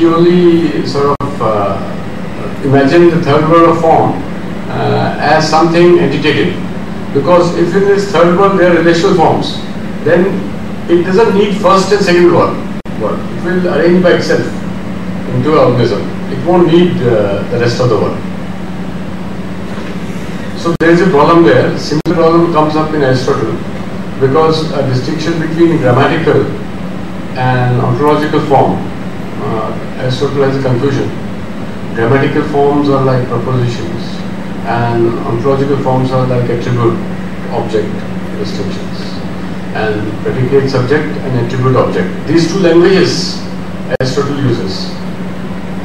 he only sort of imagined the third world of form as something entitative. Because if in this third world there are relational forms, then it doesn't need first and second world. It will arrange by itself into an organism. It won't need the rest of the world. So there is a problem there. Similar problem comes up in Aristotle, because a distinction between grammatical and ontological form, Aristotle has a confusion. Grammatical forms are like propositions, and ontological forms are like attribute-object distinctions, and predicate-subject and attribute-object. These two languages Aristotle uses.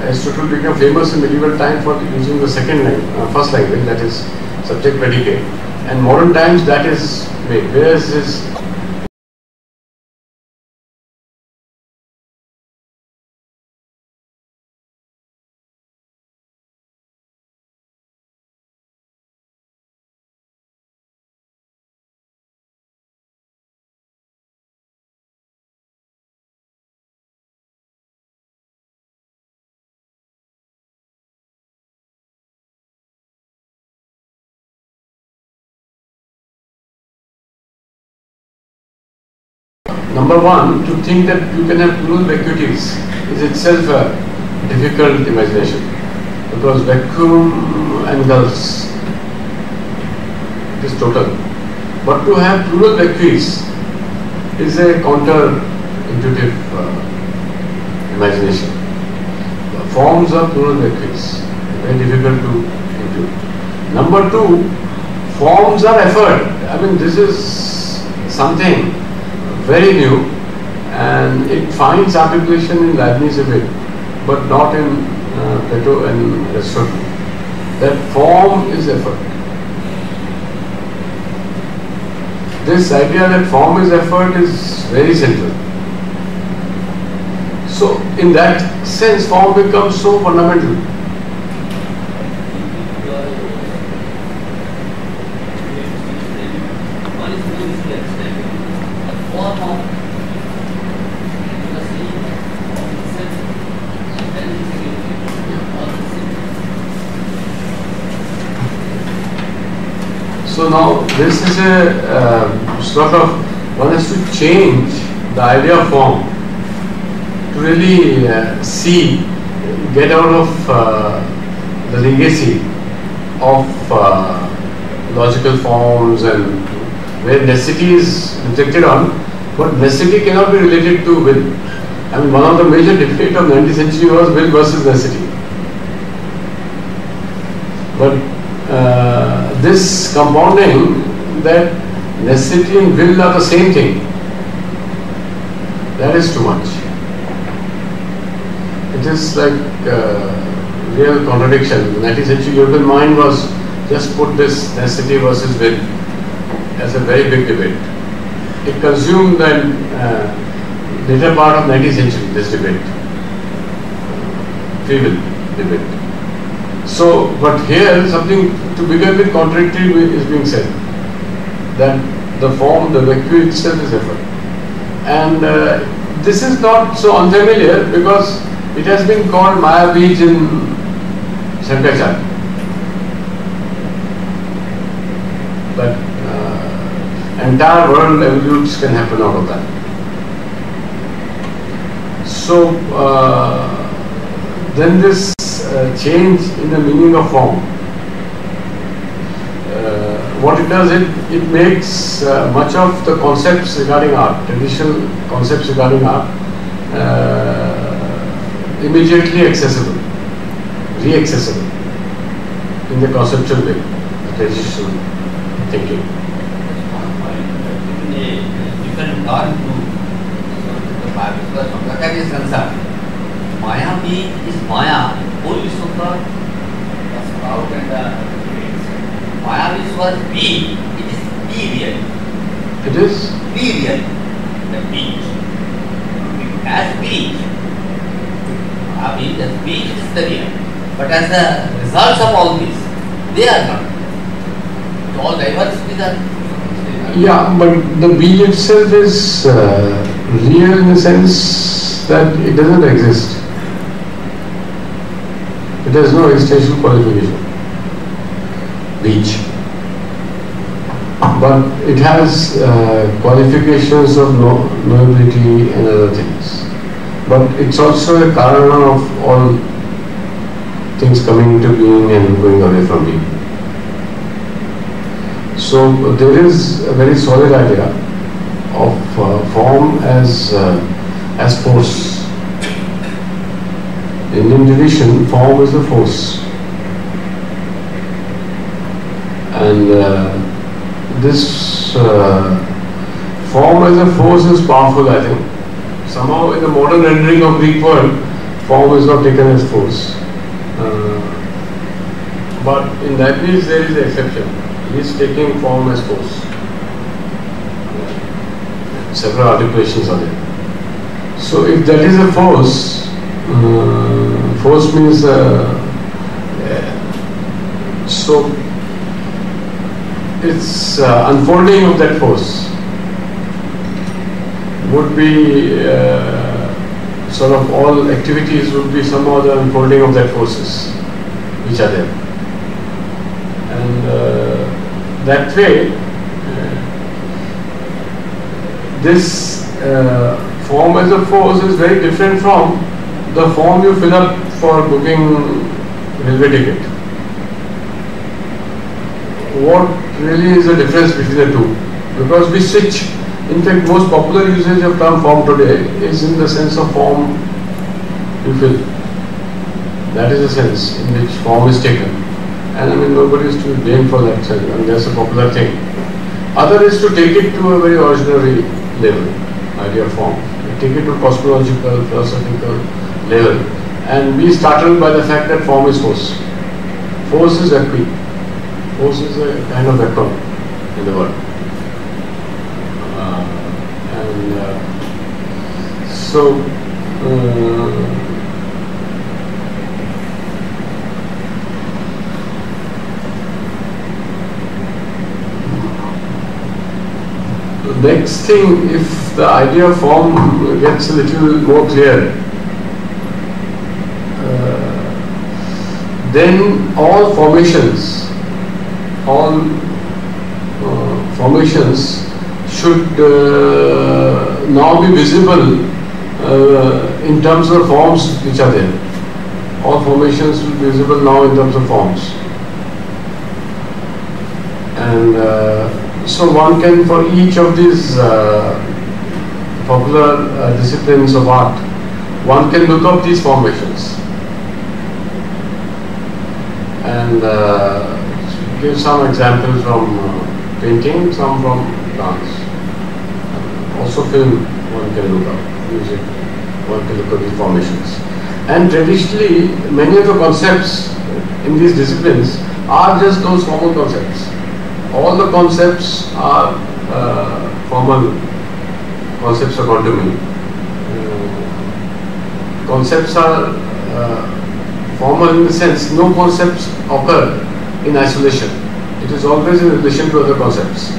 Aristotle became famous in medieval time for using the first language, that is subject-predicate, and modern times that is made. Whereas his number one, to think that you can have plural vacuities is itself a difficult imagination, because vacuum engulfs, it is total. But to have plural vacuities is a counter-intuitive imagination. The forms are plural vacuities, very difficult to intuit. Number two, forms are effort. I mean, this is something very new, and it finds articulation in Leibniz a bit, but not in Plato and Aristotle. That form is effort. This idea that form is effort is very central. So, in that sense, form becomes so fundamental. So now this is a sort of, one has to change the idea of form to really get out of the legacy of logical forms, and where necessity is rejected on, but necessity cannot be related to will. I mean, one of the major debates of 19th century was will versus necessity. But this compounding that necessity and will are the same thing, that is too much. It is like real contradiction. The 19th century European mind was just put this necessity versus will as a very big debate. It consumed the later part of 19th century, this debate, free will debate. So, but here something to begin with contradictory is being said, that the form, the vacuum itself is effort. And this is not so unfamiliar, because it has been called Maya Beach in Shankaracharya. But entire world evolutes can happen out of that. So then this change in the meaning of form, what it does, it makes much of the concepts regarding art, traditional concepts regarding art, immediately accessible, re-accessible in the conceptual way, traditional thinking. You can turn to the Bible, as far as is concerned. Maya is Maya, whole Vishwakar was proud and Maya was be, it is be real. It is? Be real, the beach. As beach, I mean the beach is the real. But as the results of all this, they are not. So all diversities are. Yeah, but the being itself is real in the sense that it doesn't exist. It has no existential qualification, beach. But it has qualifications of knowability and other things. But it's also a karana of all things coming into being and going away from being. So there is a very solid idea of form as force. In Indian tradition, form is a force, and this form as a force is powerful, I think. Somehow in the modern rendering of Greek word, form is not taken as force. But in that case there is an exception. He is taking form as force. Several articulations are there. So if that is a force, force means so its unfolding of that force would be sort of all activities would be somehow the unfolding of that forces which are there, and that way this form as a force is very different from the form you fill up for booking railway ticket. What really is the difference between the two? Because we switch. In fact, most popular usage of term form today is in the sense of form you fill. That is the sense in which form is taken. And I mean, nobody is to blame for that, and that's a popular thing. Other is to take it to a very ordinary level, idea of form. We take it to cosmological, philosophical level, and be startled by the fact that form is force. Force is equi. Force is a kind of echo in the world. So the next thing, if the idea of form gets a little more clear, then all formations should now be visible in terms of forms which are there. All formations will be visible now in terms of forms. And so one can, for each of these popular disciplines of art, one can look up these formations and give some examples from painting, some from dance. Also film one can look up, music, one can look at these formations. And traditionally, many of the concepts in these disciplines are just those formal concepts. All the concepts are formal concepts according to me. Concepts are formal in the sense no concepts occur in isolation. It is always in relation to other concepts.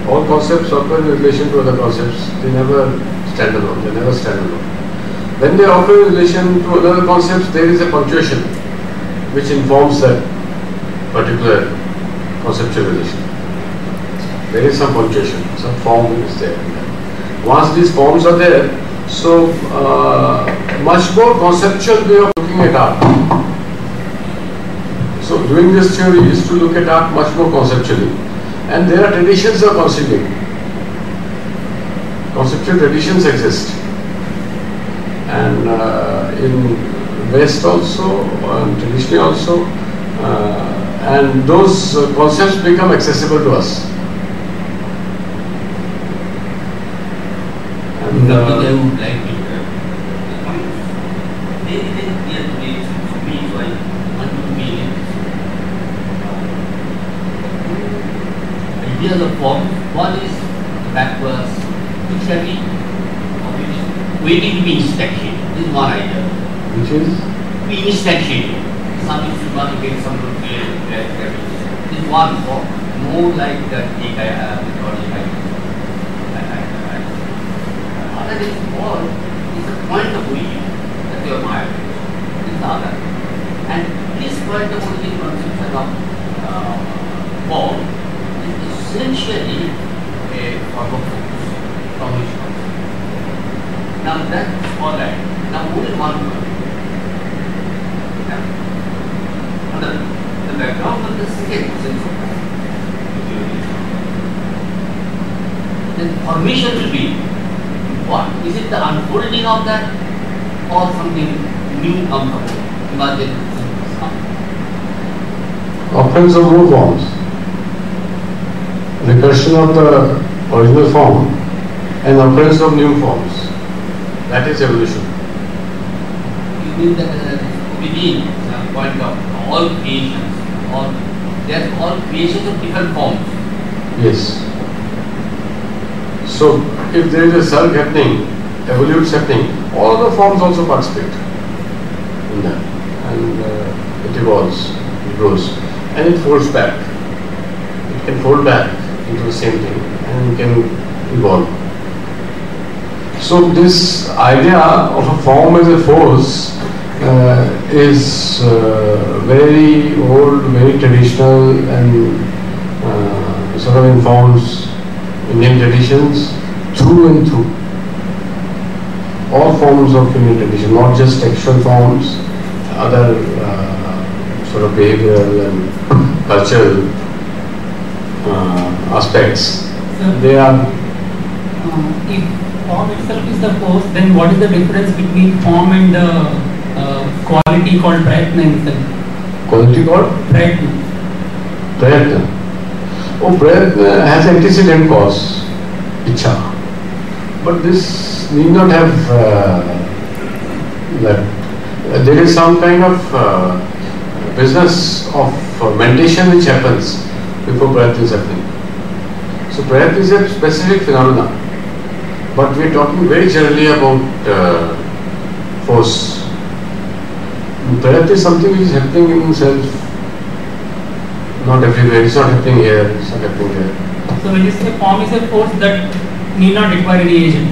All concepts occur in relation to other concepts. They never stand alone. They never stand alone. When they occur in relation to other concepts, there is a punctuation which informs that particular conceptual relation. There is some punctuation, some form is there. Once these forms are there, so much more conceptual way of looking at art. So doing this theory is to look at art much more conceptually. And there are traditions of conceiving. Conceptual traditions exist. And in West also, and traditionally also, and those concepts become accessible to us. And I would like to very clear to me, so I want to be ideas of form. One is backwards, which can be waiting to be instantiated. This is one idea. which is Be instantiated. Some is you want to get some this is one form, more like that other is more is a point of view that your mind is other. And right about the conception of form is essentially a form of force from which comes. Now that's all right. Now only one word. Under the background of the second sense of form, then formation will be what? Is it the unfolding of that or something new comes up? Imagine occurrence of new forms, recursion of the original form and occurrence of new forms. That is evolution. You mean that within the point of all creations, they are all creations of different forms? Yes. So if there is a surge happening, evolutes happening, all the forms also participate in that, and it evolves, it grows, and it folds back. It can fold back into the same thing and can evolve. So this idea of a form as a force is very old, very traditional, and sort of informs Indian traditions through and through. All forms of Indian tradition, not just textual forms, other sort of behavioral and cultural aspects. So, they are. If form itself is the force, then what is the difference between form and the quality called prayatna itself? Quality called? Prayatna. Prayatna. Oh, prayatna has antecedent cause, ichha. But this need not have that. There is some kind of business of fermentation which happens before prayatna is happening. So prayatna is a specific phenomena, but we are talking very generally about force. Prayatna is something which is happening in itself. Not everywhere, it's not happening here, it's not happening there. So when you say form is a force that need not require any agent?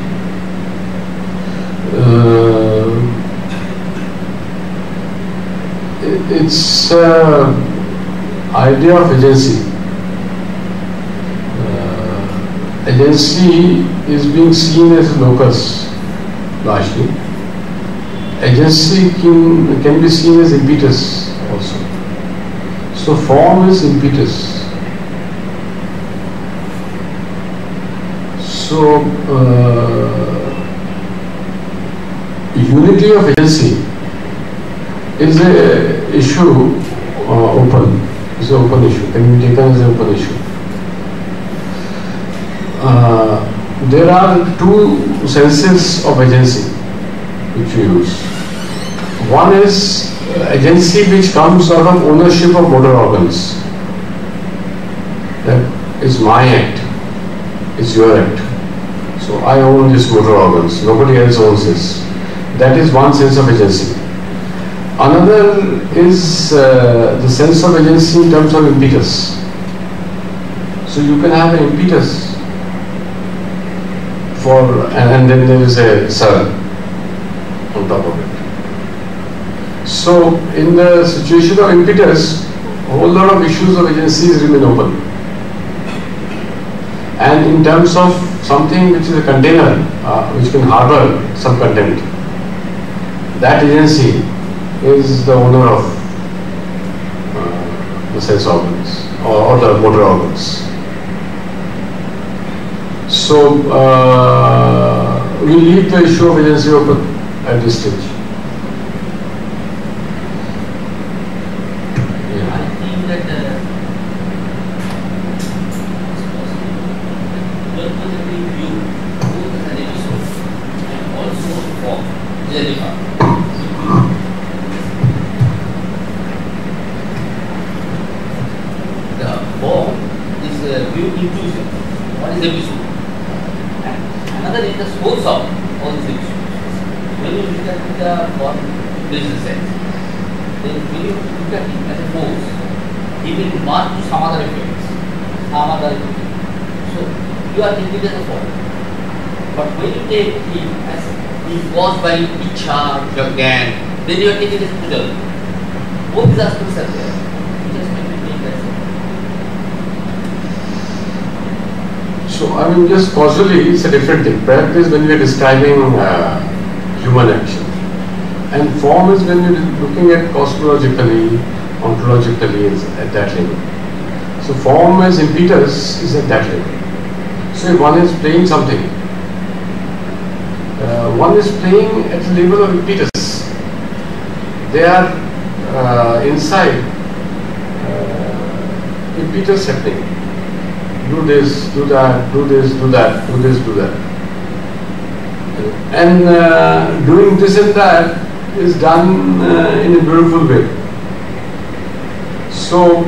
It's idea of agency. Agency is being seen as locus, largely. Agency can be seen as impetus also. So form is impetus. So unity of agency is a issue open. It's an open issue. Can be taken as an open issue. There are two senses of agency which we use. One is agency which comes out of ownership of motor organs. That is my act, it's your act. So I own these motor organs, nobody else owns this. That is one sense of agency. Another is the sense of agency in terms of impetus. So you can have an impetus and then there is a surge on top of it. So in the situation of impetus, a whole lot of issues of agencies remain open. And in terms of something which is a container, which can harbor some content, that agency is the owner of the sense organs or the motor organs. So we leave the issue of agency open at this stage. Another is the source of all these issues. When you look at the form business sense, then when you look at it as a force, it will mark to some other effects. So you are taking it as a form. But when you take it as caused by ichha, your gang, then you are taking it as total. both these aspects are there. You just need to take that. So, I mean, just causally, it's a different thing. Breadth is when we are describing human action. And form is when we are looking at cosmologically, ontologically, at that level. So, form as impetus is at that level. So, if one is playing something, one is playing at the level of impetus. They are inside impetus happening. Do this, do that, do this, do that, do this, do that. And doing this and that is done in a beautiful way. So,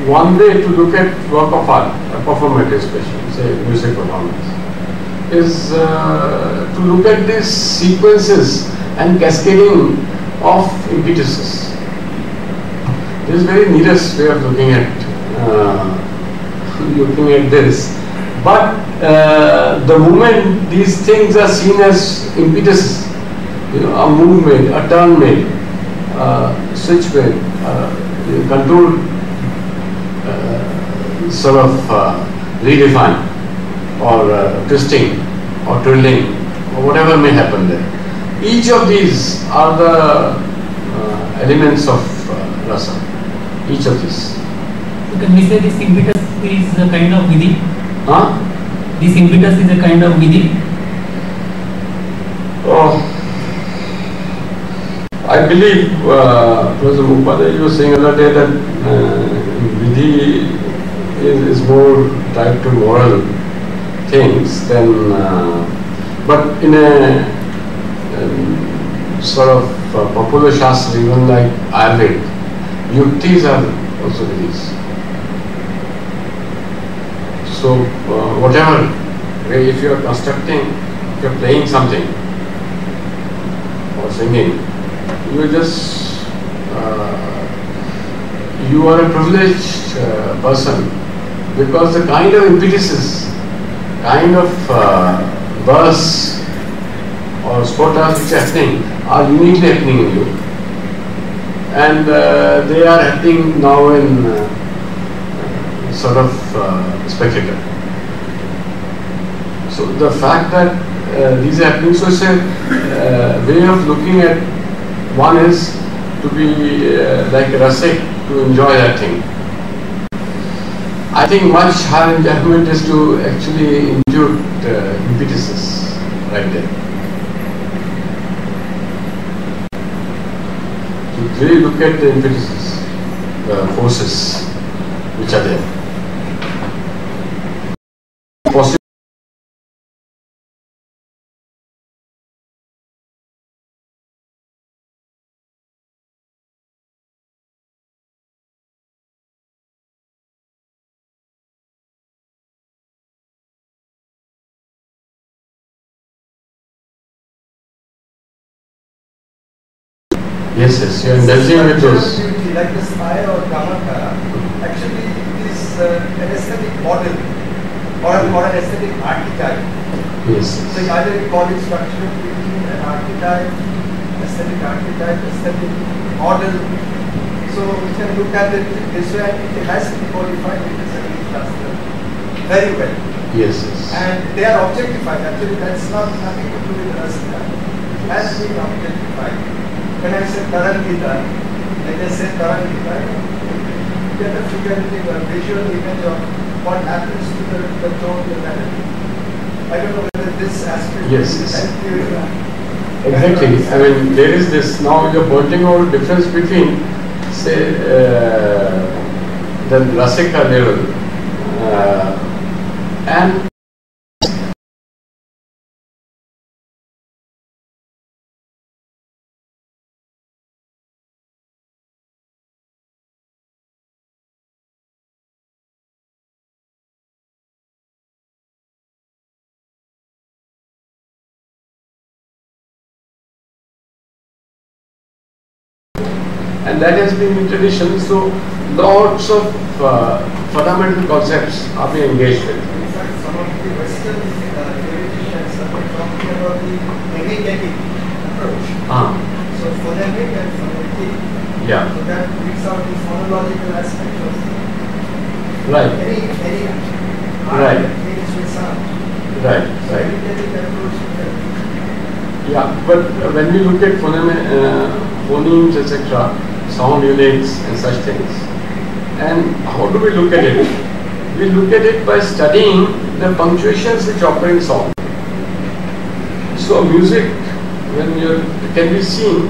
one way to look at work of art, performative especially, say music performance, is to look at these sequences and cascading of impetuses. This is a very neatest way of looking at this. But the moment these things are seen as impetuses, a move made, a turn made, switch made, control sort of redefined, or twisting, or twirling, or whatever may happen there. Each of these are the elements of rasa. Each of these. So can we say this impetus is a kind of vidhi? Huh? This impetus is a kind of vidhi? Oh, I believe Professor Mukherjee, you were saying the other day that vidhi is more tied to moral things than, but in a sort of popular shastra, even like Ayurveda, yuktis are also vidhis. So whatever, if you are constructing, if you are playing something or singing, you are just you are a privileged person, because the kind of impetuses, kind of bursts or spotas which are happening are uniquely happening in you, and they are happening now in sort of spectator. So the fact that these are happening, so it's a way of looking at, one is to be like a rasik, to enjoy that thing. I think much higher enjoyment is to actually include impetuses right there. To really look at the impetuses, the forces which are there. Possible. Yes, yes, you are indulging with those. Like the spire or Kamakara, actually it is an aesthetic model or an aesthetic archetype. Yes. So either you call it structural beauty, an archetype, aesthetic model. So we can look at it this way, and it has to be qualified with the Sangeet Shastra very well. Yes, yes. And they are objectified. Actually, that's not nothing to do with Rasika. It has been objectified. When I say Tarangita, when I say Tarangita, you get a figurative, a visual image of what happens to the tone, the melody. I don't know whether this aspect yes, will yes. help you. Exactly. I mean, there is this. Now you're pointing out the difference between, say, the Rasika level and that has been in tradition. So lots of fundamental concepts are being engaged with. In fact, some of the Western theoreticians are talking about the energetic approach. So phonemic and phonetic Yeah. So that brings out the phonological aspect of Right. any art Right. that deals with sound. Right. So Right. everything approach to that. Yeah, but when we look at phonemes, etc., sound units and such things, and how do we look at it? We look at it by studying the punctuations which occur in sound. So music, when you can be seen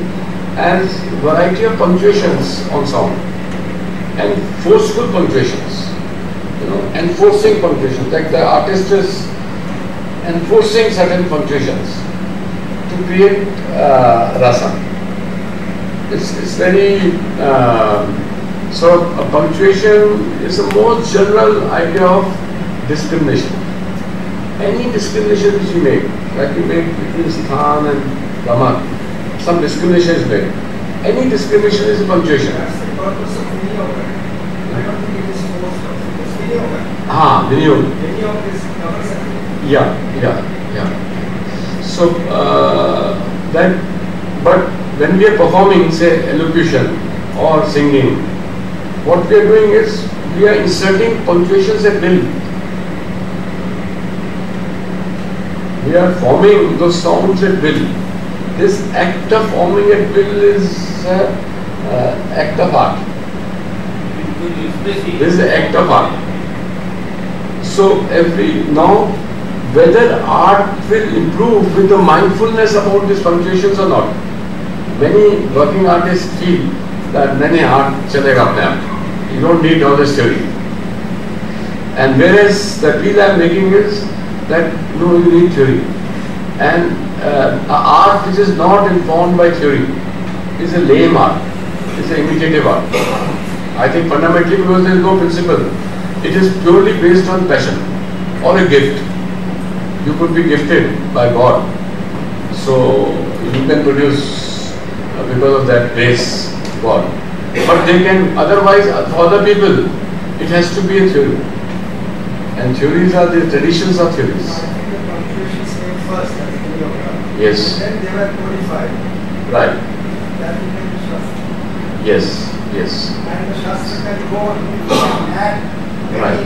as variety of punctuations on sound, and forceful punctuations, enforcing punctuations, like the artist is enforcing certain punctuations to create rasa. It's very sort of a punctuation is a more general idea of discrimination. Any discrimination which you make, like you make between sthan and ramak, some discrimination is made. Any discrimination is a punctuation. That's the purpose of vinyoga. I don't think it is forced. It's vinyoga. Vinyoga. Vinyoga is covered. Yeah. So but when we are performing, say, elocution or singing, what we are doing is we are inserting punctuations at will. We are forming those sounds at will. This act of forming at will is act of art. This is the act of art. So now, whether art will improve with the mindfulness about these punctuations or not. Many working artists feel that art chalega apne aap. You don't need all this theory. And whereas the appeal I am making is that no, you need theory. And art which is not informed by theory is a lame art. It's an imitative art. I think fundamentally because there is no principle. It is purely based on passion or a gift. You could be gifted by God. So you can produce because of that grace, God. But they can, otherwise, for other people, it has to be a theory. And theories are the traditions of theories. I think the punctuations came first as vinyoga. Yes. Then they were codified. Right. That became the Shastra. Yes. And the Shastra can go on and add Right.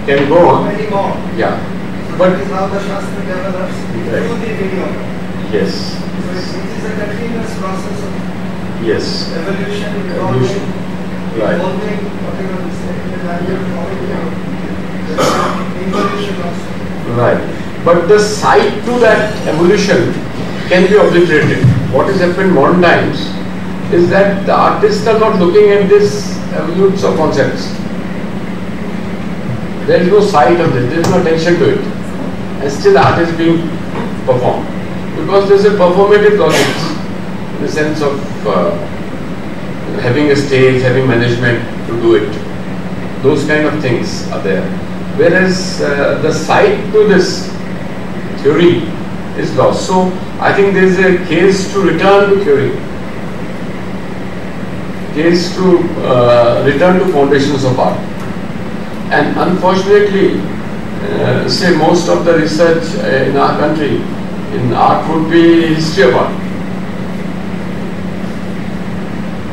Can go on. many more. Yeah. So But that is how the Shastra develops Right. through the vinyoga. yes. So it is a continuous process of Yes. evolution, Evolution. Right. evolving, whatever we say, in the language of evolution also. Right. But the side to that evolution can be obliterated. What has happened modern times is that the artists are not looking at this evolutes of concepts. There is no sight of this, there is no attention to it. And still art is being performed. Because there is a performative logic in the sense of having a stage, having management to do it. Those kind of things are there. Whereas the side to this theory is lost. So I think there is a case to return to theory. Case to return to foundations of art. And unfortunately, say most of the research in our country in art would be history of art.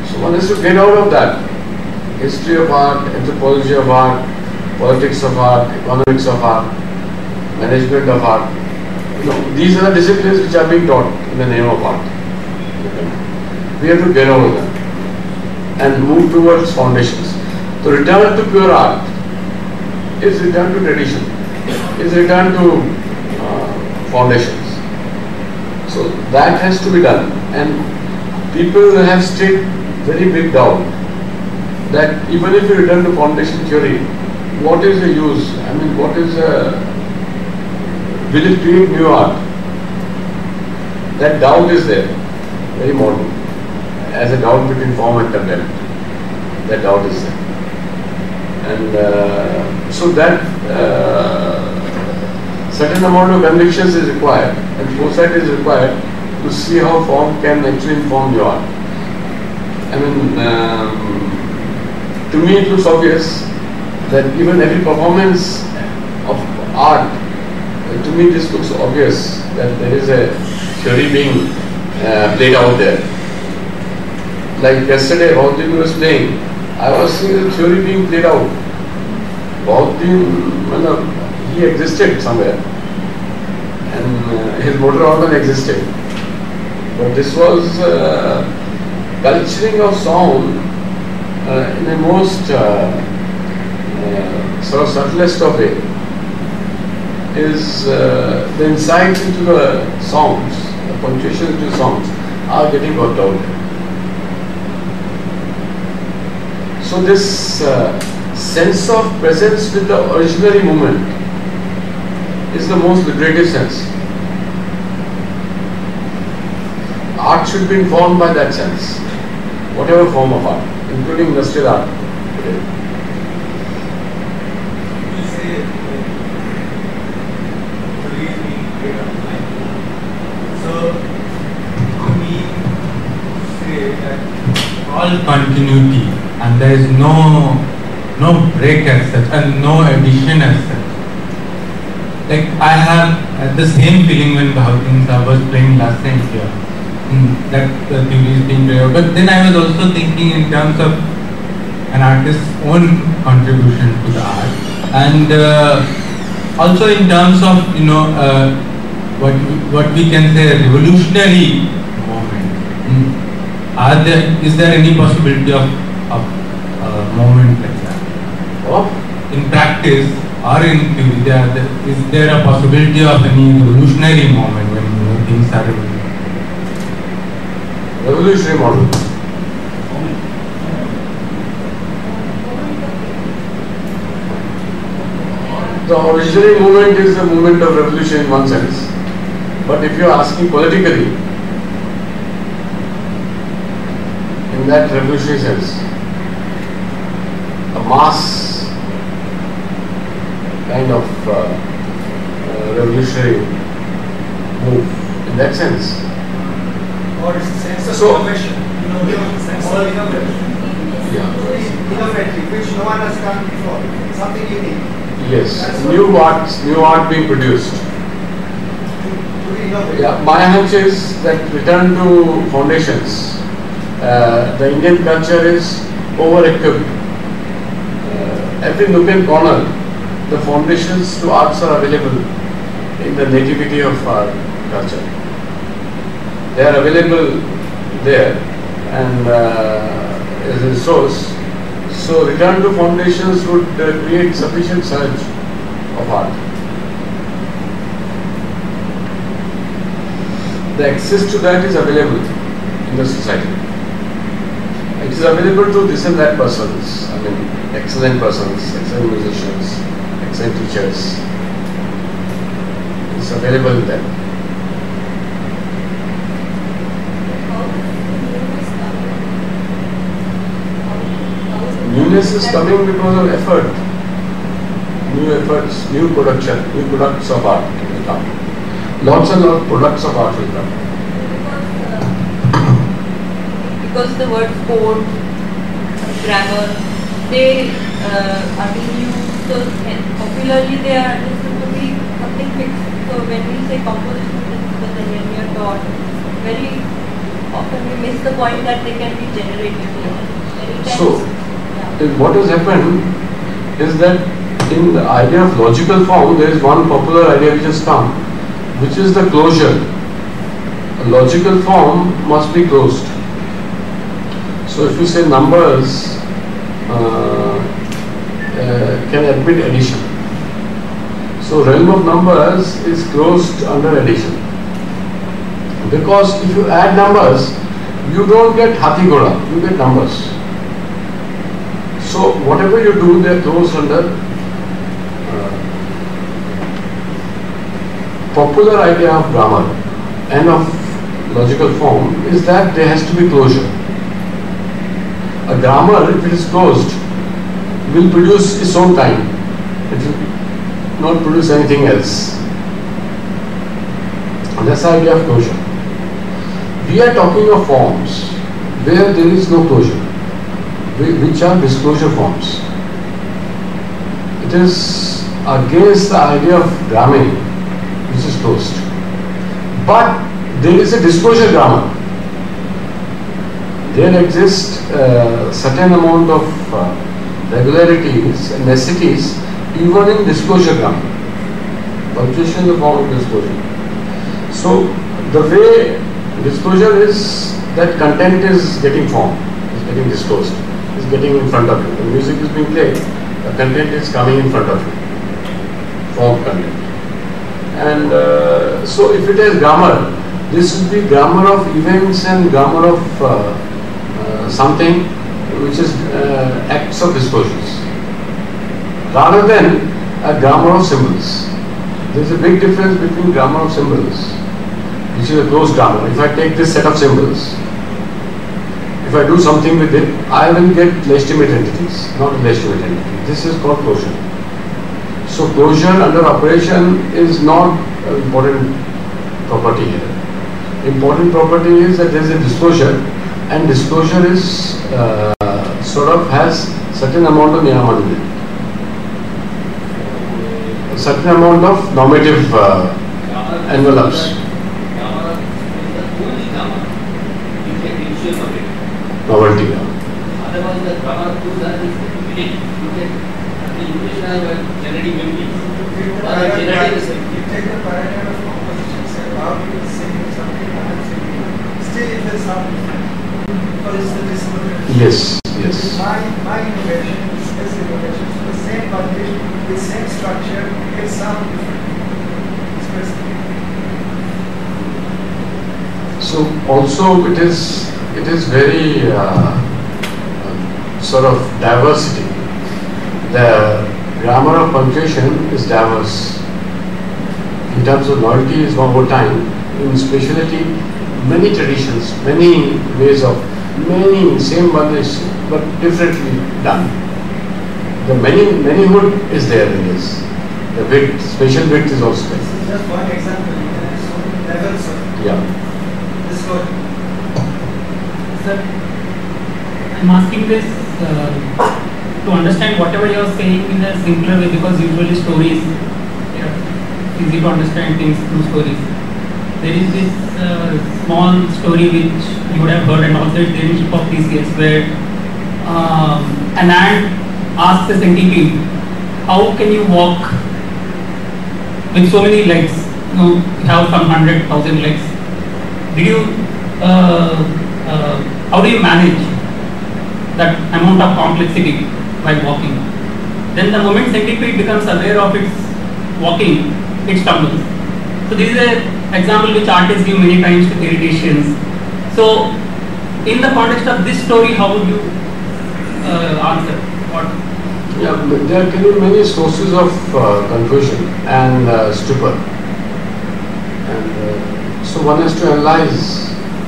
So one has to get out of that. History of art, anthropology of art, politics of art, economics of art, management of art. These are the disciplines which are being taught in the name of art. We have to get out of that and move towards foundations. So return to pure art is return to tradition, is return to foundations. So that has to be done, and people have still very big doubt that even if you return to foundation theory, what is the use? I mean, what is will it create new art? That doubt is there, very modern, as a doubt between form and content. That doubt is there. And so that certain amount of convictions is required, and foresight is required to see how form can actually inform your art. I mean, to me it looks obvious that even every performance of art, to me this looks obvious that there is a theory being played out there. Like yesterday, Bautin was playing. I was seeing the theory being played out. Bautin, he existed somewhere, and his motor organ existed. But this was culturing of sound in the most sort of subtlest of way. Is the insights into the songs, the punctuation into songs are getting worked out. So this sense of presence with the originary movement is the most liberative sense. Art should be informed by that sense, whatever form of art, including industrial art today. You say trees being made of limestone. So to me, say that all continuity and there is no break as such and no addition as such. Like I have the same feeling when Bhavatin Sahib was playing last time here. That the theory is being played out. But then I was also thinking in terms of an artist's own contribution to the art, and also in terms of what we can say a revolutionary moment. Is there any possibility of a moment like that? Or In practice or in theory, is there a possibility of any revolutionary moment when things are revolutionary model. The originary movement is a movement of revolution in one sense. But if you are asking politically, in that revolutionary sense, a mass kind of revolutionary move, in that sense. or it's a sense of So- innovation. Sense of innovation. Yeah. Innovative, which no one has done before. Something unique. Yes, That's new art being produced. To innovate. Yeah, my hunch is that return to foundations. The Indian culture is over-equipped. Every nook and corner, the foundations to arts are available in the nativity of our culture. They are available there and as a resource. So return to foundations would create sufficient surge of art. The access to that is available in the society. It is available to this and that persons. I mean, excellent persons, excellent musicians, excellent teachers. It's available in them. Newness is coming because of effort. New efforts, new production, new products of art will come. Lots and lots of products of art will come. Because the word code, grammar, they are being used so popularly, they are understood to be something fixed. So when we say composition principle, then when we are taught, very often we miss the point that they can be generated. Many times, So, yeah. what has happened is that in the idea of logical form, there is one popular idea which has come, which is the closure. A logical form must be closed. So if you say numbers can admit addition. So realm of numbers is closed under addition. Because if you add numbers, you don't get Hathi Ghoda, you get numbers. So whatever you do, they are closed under popular idea of grammar and of logical form is that there has to be closure. A grammar, if it is closed, will produce its own kind. It will not produce anything else. And that's the idea of closure. We are talking of forms where there is no closure, which are disclosure forms. It is against the idea of grammar, which is closed. But there is a disclosure grammar. there exist certain amount of regularities and necessities even in disclosure grammar. Punctuation is a form of disclosure. So the way disclosure is that content is getting formed, is getting disclosed, is getting in front of you. When music is being played, the content is coming in front of you, formed content. And so if it is grammar, this would be grammar of events and grammar of something which is acts of disclosures, rather than a grammar of symbols. There is a big difference between grammar of symbols, which is a closed grammar. If I take this set of symbols, if I do something with it, I will get legitimate entities, not a legitimate entity. This is called closure. So closure under operation is not an important property here. Important property is that there is a disclosure, and disclosure is sort of has certain amount of niyaman in it, a certain amount of normative envelopes. Novelty. Otherwise, the grammar of two is meaning. You get the English generating memories. You take the paradigm of composition, say, how you will say something, I am saying, still it will sound different. Because it's the disclosure. Yes, yes. My innovation is this innovation. So the same publish, with same structure, it sounds different. So also it is very sort of diversity. The grammar of punctuation is diverse. In terms of novelty is one more time. In speciality, many traditions, many ways of, many same one is but differently done. The manyhood is there in this. The width, spatial width is also there. This is just one example. There are so many levels of this word. Sir, I'm asking this to understand whatever you are saying in a simpler way, because usually stories, easy to understand things through stories. There is this small story which you would have heard, and also it's the internship of TCS, where an ant asks a centipede, how can you walk with so many legs? You have some 100,000 legs. Did you, how do you manage that amount of complexity while walking? Then the moment centipede becomes aware of its walking, it stumbles. So this is an example which artists give many times to theoreticians. So in the context of this story, how would you answer? What? Yeah, there can be many sources of confusion and stupor. And so one has to analyze.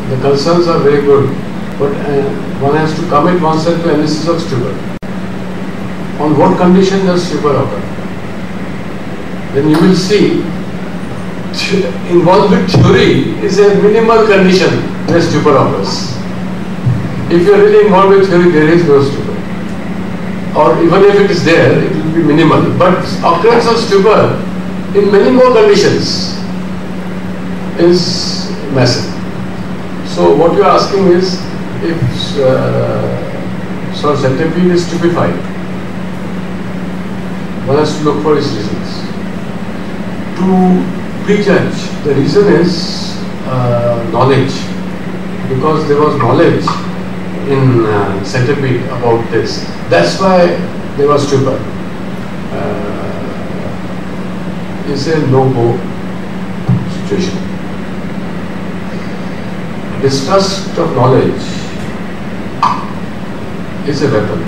The concerns are very good, but one has to commit oneself to analysis of stupor. On what condition does stupor occur? Then you will see involved with theory is a minimal condition where stupor occurs. If you are really involved with theory, there is no stupor. Or even if it is there, it will be minimal. But occurrence of stupor in many more conditions is massive. So what you are asking is, if centipede is stupefied, one has to look for its reasons. To prejudge, the reason is knowledge, because there was knowledge in centipede about this. That's why there was stupor. It's a no-go situation. Distrust of knowledge is a weapon.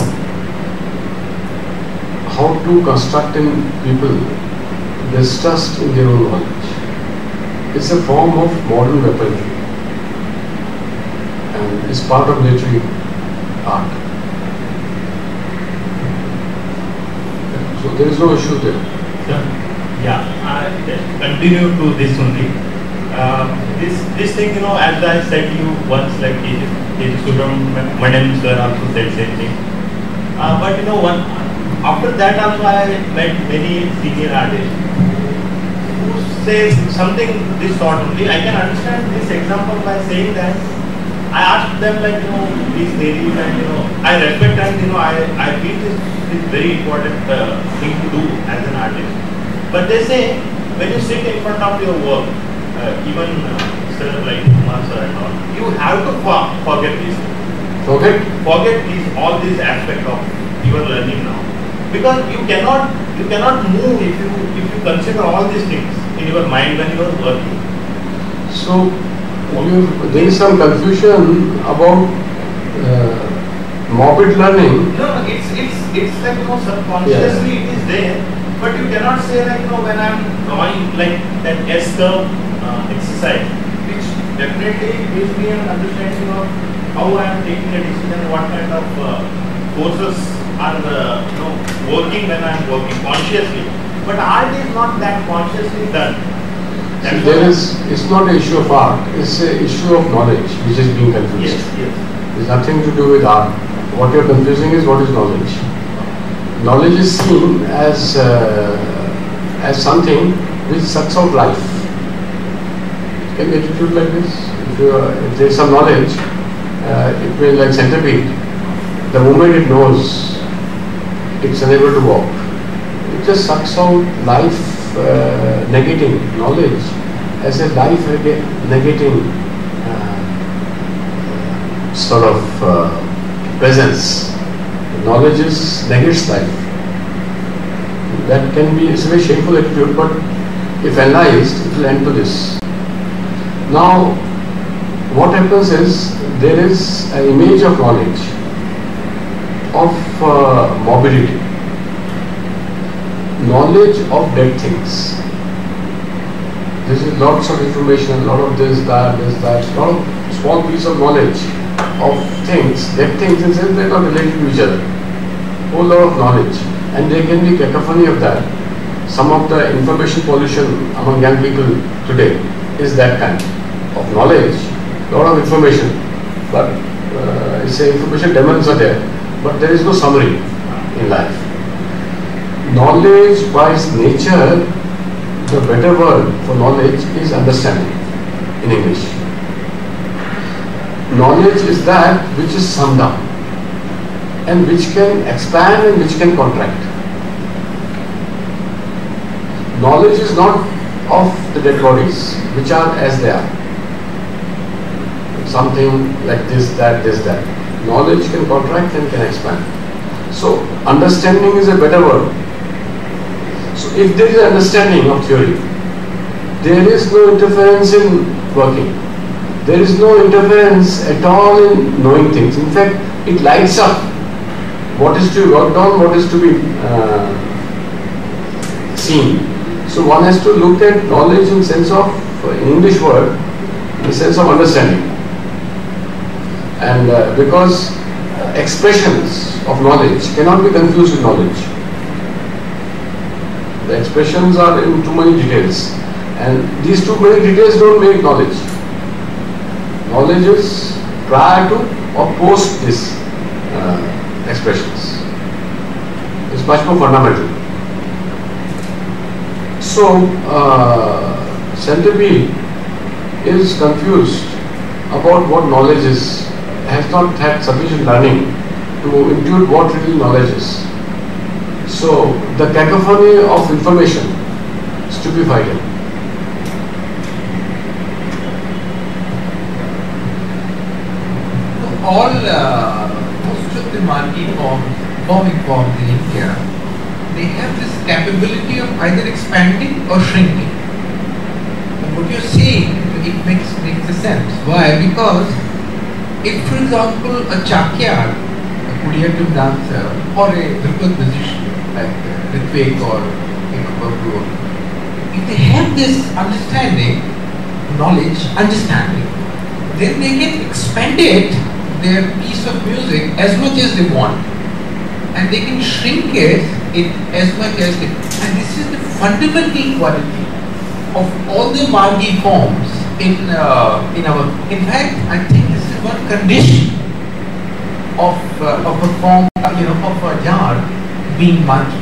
How to construct in people distrust in their own knowledge. It's a form of modern weaponry and it's part of military art. So there is no issue there. Yeah, I just continue to this only. This thing, as I said to you once, like Subramanian sir also said same thing. But after that also I met many senior artists who say something this sort only. I can understand this example by saying that I asked them like, these theories and I respect and I feel this is very important thing to do as an artist. But they say when you sit in front of your work, even sir like Kumar sir and all, you have to forget this. Forget all these aspects of your learning now, because you cannot move if you consider all these things in your mind when you are working. So there is some confusion about morbid learning. No, it's like subconsciously it is there, but you cannot say like when I am drawing like that S curve exercise, which definitely gives me an understanding of how I am taking a decision, what kind of forces are working when I am working consciously. But art is not that consciously done. It's not an issue of art, it's an issue of knowledge which is being confused. Yes. It's nothing to do with art. What you're confusing is what is knowledge. Knowledge is seen as something which sucks out life. Can you get it like this? If there is some knowledge, it will like centipede. The moment it knows, it's unable to walk. It just sucks out life. Negating knowledge as a life negating sort of presence. Knowledge negates life. That can be, it's a very shameful attitude, but if analyzed, it will end to this. Now, what happens is there is an image of knowledge of morbidity. Knowledge of dead things. This is lots of information, a lot of this, that, a lot of small piece of knowledge of things, dead things in sense they are not related to each other. Whole lot of knowledge, and there can be cacophony of that. Some of the information pollution among young people today is that kind of knowledge, lot of information, but it's a information demons are there, but there is no summary in life. Knowledge by its nature, the better word for knowledge is understanding in English. Knowledge is that which is summed up and which can expand and which can contract. Knowledge is not of the dead bodies which are as they are. Something like this, that. Knowledge can contract and can expand. So understanding is a better word. So if there is an understanding of theory, there is no interference in working. There is no interference at all in knowing things. In fact, it lights up what is to be worked on, what is to be seen. So one has to look at knowledge in sense of, in English word, in the sense of understanding. And because expressions of knowledge cannot be confused with knowledge. The expressions are in too many details, and these too many details don't make knowledge. Knowledge is prior to or post these expressions. It's much more fundamental. So, Centipede is confused about what knowledge is, has not had sufficient learning to intuit what really knowledge is. So, the cacophony of information stupefied him. Most of the marquee forming forms in India, they have this capability of either expanding or shrinking. And what you're saying, it makes a sense. Why? Because if, for example, a chakyar, a Kudiyattam dancer, or a Drupad musician like Ritvik or Babru, if they have this understanding, knowledge, understanding, then they can expand their piece of music as much as they want, and they can shrink it as much as they. And this is the fundamental quality of all the margi forms in our. In fact, I think this is one condition of a form, of a jar being margi.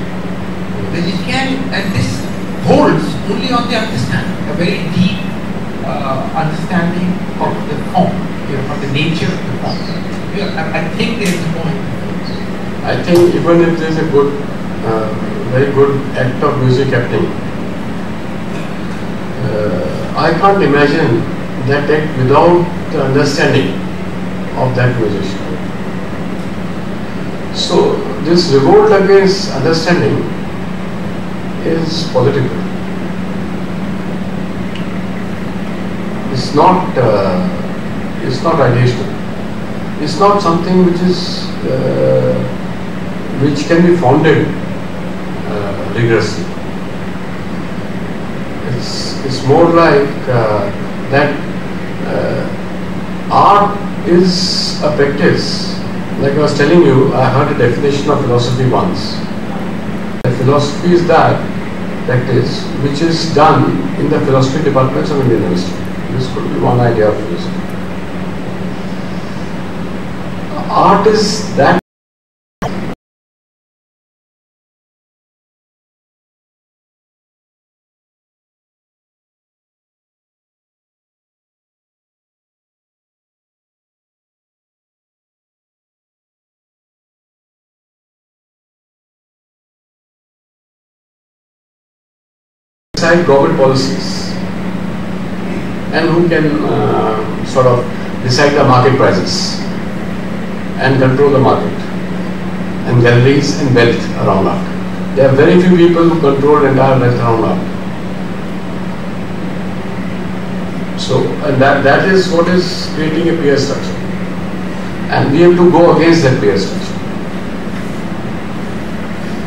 That it can, and this holds only on the understanding, a very deep understanding of the form. of the nature of the form. I think there is a point. I think even if there is a good, very good act of music happening, I can't imagine that act without the understanding of that musician. So this revolt against understanding is political. It's not ideational. It's not something which is which can be founded rigorously. It's more like that art is a practice. Like I was telling you, I heard a definition of philosophy once. Philosophy is that practice which is done in the philosophy departments of Indian University. This could be one idea of philosophy. Art is that decide government policies and who can sort of decide the market prices and control the market and galleries and wealth around art. There are very few people who control entire wealth around art. So that is what is creating a peer structure, and we have to go against that peer structure.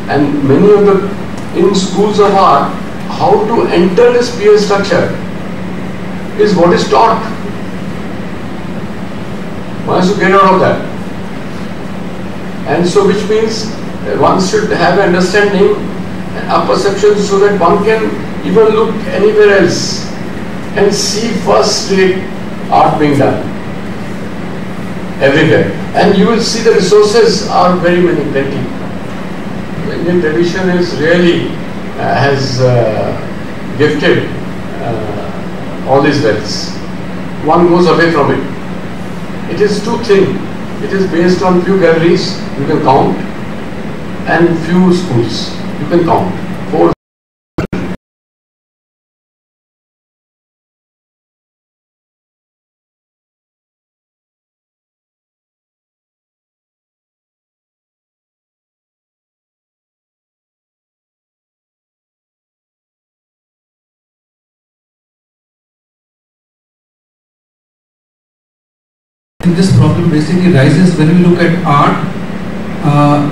And many of the in schools of art, how to enter this peer structure is what is taught. One has to get out of that. And so which means one should have an understanding, a perception, so that one can even look anywhere else and see first-rate art being done everywhere. And you will see the resources are very many, plenty. The Indian tradition is really has gifted all these wealths. One goes away from it. It is too thin. It is based on few galleries you can count and few schools you can count. 4. This problem basically rises when we look at art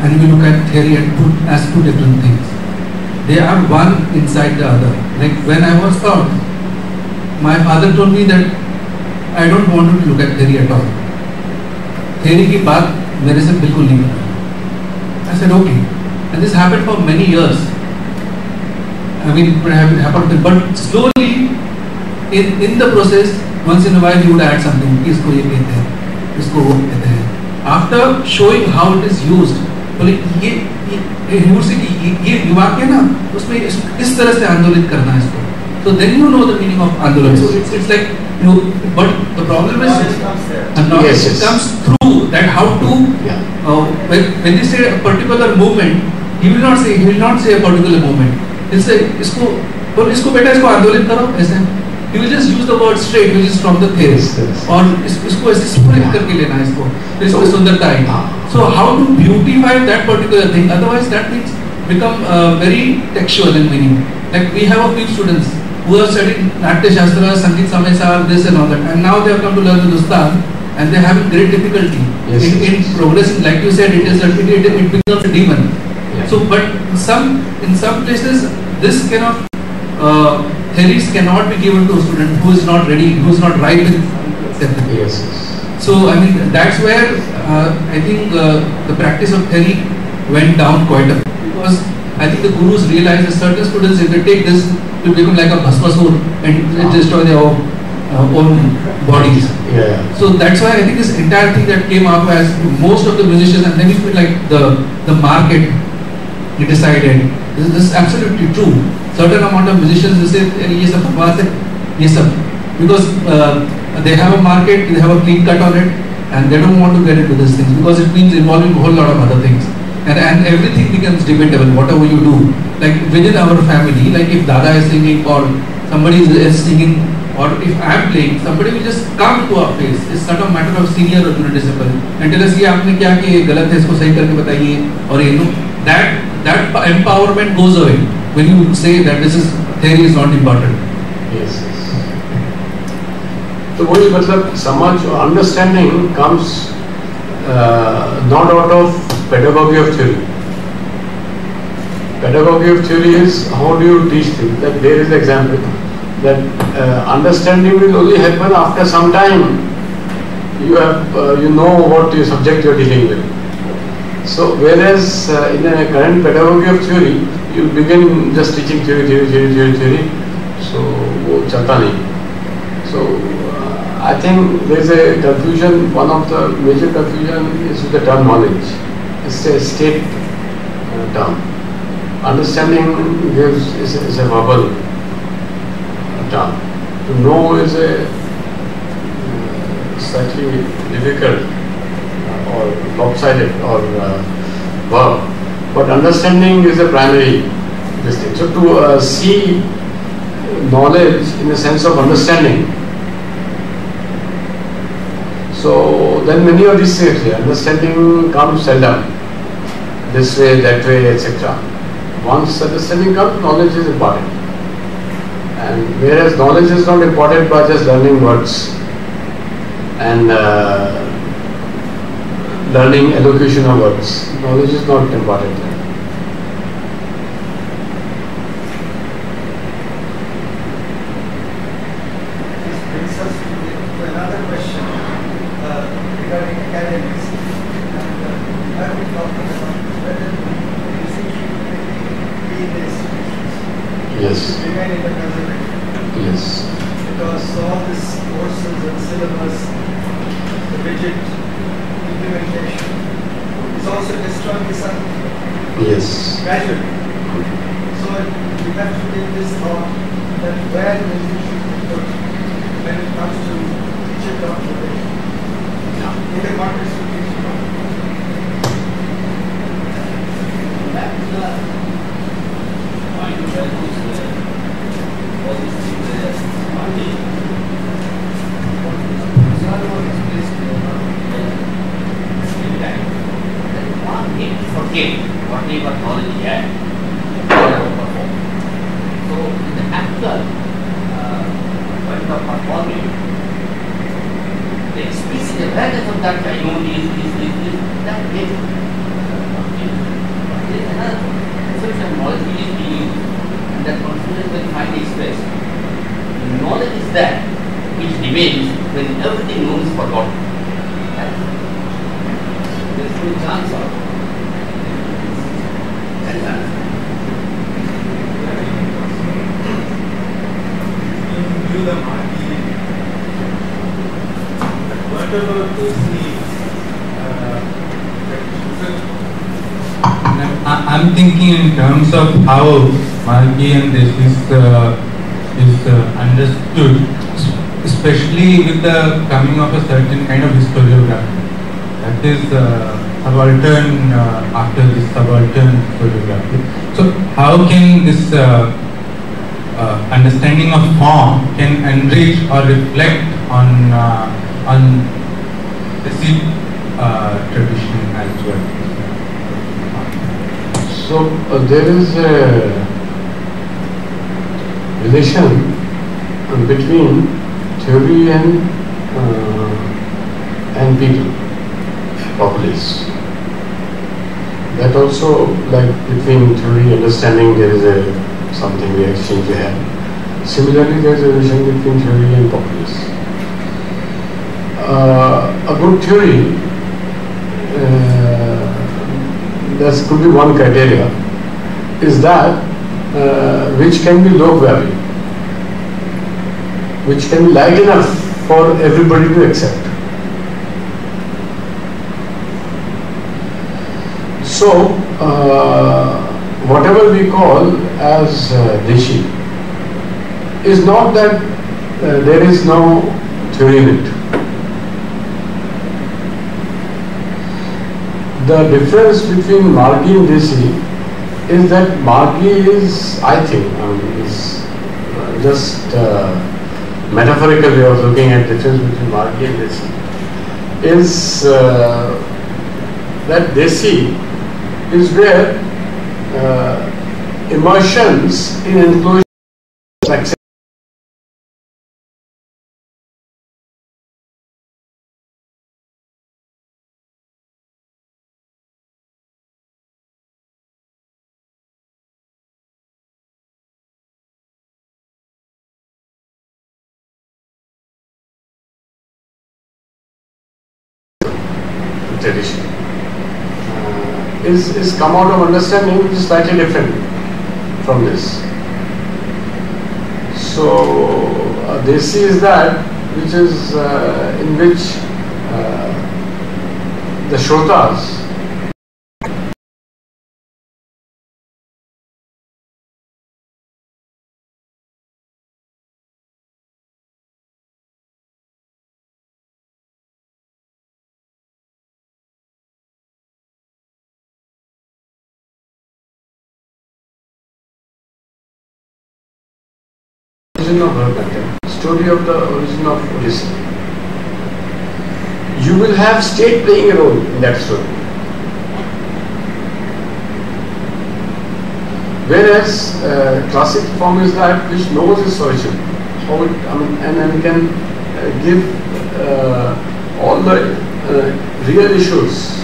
and we look at theory as two different things. They are one inside the other. Like when I was taught, my father told me that I don't want to look at theory at all. Theory की बात मेरे से बिल्कुल नहीं करना. I said okay, and this happened for many years. I mean, it happened, but slowly in the process, once in a while he would add something. इसको ये कहते हैं, इसको वो कहते हैं. After showing how it is used, बोले ये दिमाग है ना, उसमें इस तरह से आंदोलित करना है इसको. So then you know the meaning of आंदोलन. So it's like but the problem is it comes through that how to when they say a particular movement, he will not say a particular movement. He'll say इसको बेटा इसको आंदोलित करो ऐसे. He will just use the word straight, which is from the theory, or इसको ऐसे split करके लेना है इसको, फिर इसमें सुंदरता आएगी. So how to beautify that particular thing? Otherwise, that things become very textual in meaning. Like we have a few students who have studied Natya Shastra, Sangeet Samesar, this and all that, and now they have come to learn Hindustan, and they are having great difficulty in progressing. Like you said, it becomes a demon. So, but in some places, this cannot. Theories cannot be given to a student who is not ready, who is not right with acceptance. Yes. So I mean that's where I think the practice of theory went down quite a bit, because I think the gurus realized that certain students, if they take this, will become like a bhasmasur and destroy their own bodies. Yeah. So that's why I think this entire thing that came up as most of the musicians, and then it feel like the market decided. This is absolutely true. Certain amount of musicians will say ये सब बकवास है, ये सब, because they have a market, they have a clean cut on it, and they don't want to get into these things because it means involving a whole lot of other things. And everything becomes debatable, whatever you do. Like within our family, like if Dada is singing or somebody is singing, or if I am playing, somebody will just come to our face. It's not a matter of senior or junior discipline. And tell us, ये आपने क्या कि ये गलत है, इसको सही करके बताइए, और you know that empowerment goes away when you say that this is theory is not important. Yes. So वही मतलब समझ understanding comes not out of pedagogy of theory. Pedagogy of theory is how do you teach things. Like there is an example that understanding will only happen after some time. You have you know what your subject you are dealing with. So whereas in a current pedagogy of theory, you begin just teaching theory. So वो चलता नहीं. So I think there is a confusion. One of the major confusion is with the term knowledge. It's a state term. Understanding is a verbal term. To know is a slightly difficult or lopsided or verb. But understanding is a primary thing. So to see knowledge in the sense of understanding. So then many of these things, understanding comes seldom, this way, that way, etc. Once understanding comes, knowledge is important. And whereas knowledge is not important by just learning words and learning elocution of words, knowledge is not important. This brings us to another question regarding academics. And I've been talking about whether the institution be in the institutions. Yes. Remain in the conservation. Yes. Because all these courses and syllabus, the rigid implementation is also destroying something. Yes. Gradually. So we have to take this thought that where the institution is put when it comes to teacher observation. In the context of teaching. Back to the point where all these things one day. One need to forget whatever knowledge he had, whatever performed. So in the actual point of performing, the explicit awareness of that I know that makes but there is another conception of knowledge which is being used, and that confusion will find expressed. Knowledge is that which remains when everything known is forgotten. There is no chance of that is answer. You the market, whatever they see, I'm thinking in terms of how Margi and this is understood, especially with the coming of a certain kind of historiography. That is subaltern after this subaltern historiography. So how can this understanding of form can enrich or reflect on the tradition as well? So there is a relation between theory and people, populace. That also, like between theory and understanding, there is a something we exchange we have. Similarly, there is a relation between theory and populace. A good theory, there could be one criteria, is that which can be low value, which can be light enough for everybody to accept. So, whatever we call as Rishi is not that there is no theory in it. The difference between Margi and Desi is that Margi is, I think, is just metaphorical way of looking at the difference between Margi and Desi. Is that Desi is where immersions in enclosure tradition is come out of understanding which is slightly different from this. So Desi is that which is in which the Shrotas of her content, story of the origin of Odyssey. You will have state playing a role in that story. Whereas classic form is that which knows its origin, how it, and can give all the real issues